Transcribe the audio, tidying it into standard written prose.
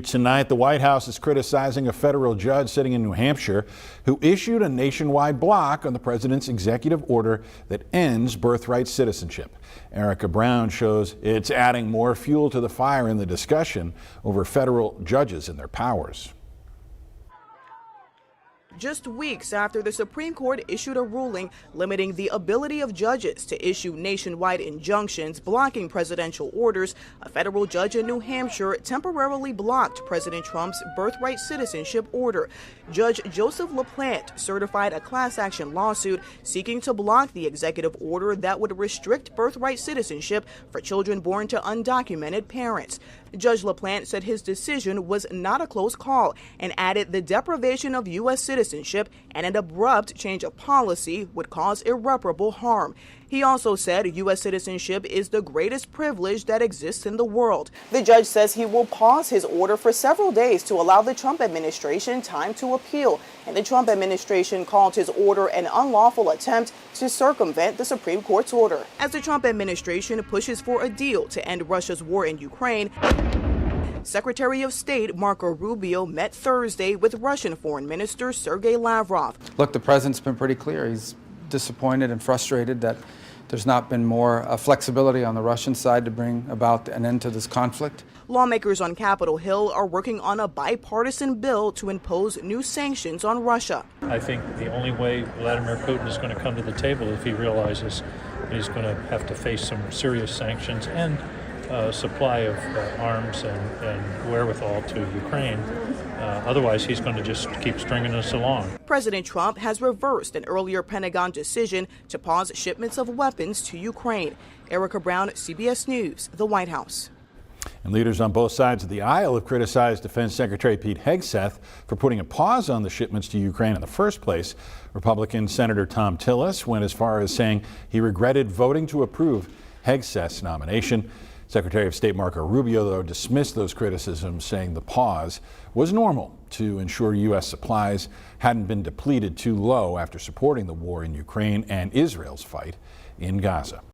Tonight, the White House is criticizing a federal judge sitting in New Hampshire who issued a nationwide block on the president's executive order that ends birthright citizenship. Erica Brown shows it's adding more fuel to the fire in the discussion over federal judges and their powers. Just weeks after the Supreme Court issued a ruling limiting the ability of judges to issue nationwide injunctions blocking presidential orders, a federal judge in New Hampshire temporarily blocked President Trump's birthright citizenship order. Judge Joseph LaPlante certified a class action lawsuit seeking to block the executive order that would restrict birthright citizenship for children born to undocumented parents. Judge LaPlante said his decision was not a close call and added the deprivation of U.S. citizenship and an abrupt change of policy would cause irreparable harm. He also said U.S. citizenship is the greatest privilege that exists in the world. The judge says he will pause his order for several days to allow the Trump administration time to appeal. And the Trump administration called his order an unlawful attempt to circumvent the Supreme Court's order. As the Trump administration pushes for a deal to end Russia's war in Ukraine, Secretary of State Marco Rubio met Thursday with Russian Foreign Minister Sergei Lavrov. Look, the president's been pretty clear. He's disappointed and frustrated that there's not been more flexibility on the Russian side to bring about an end to this conflict. Lawmakers on Capitol Hill are working on a bipartisan bill to impose new sanctions on Russia. I think the only way Vladimir Putin is going to come to the table if he realizes that he's going to have to face some serious sanctions and supply of arms and wherewithal to Ukraine. Otherwise, he's going to just keep stringing us along. President Trump has reversed an earlier Pentagon decision to pause shipments of weapons to Ukraine. Erica Brown, CBS News, the White House. And leaders on both sides of the aisle have criticized Defense Secretary Pete Hegseth for putting a pause on the shipments to Ukraine in the first place. Republican Senator Tom Tillis went as far as saying he regretted voting to approve Hegseth's nomination. Secretary of State Marco Rubio, though, dismissed those criticisms, saying the pause was normal to ensure U.S. supplies hadn't been depleted too low after supporting the war in Ukraine and Israel's fight in Gaza.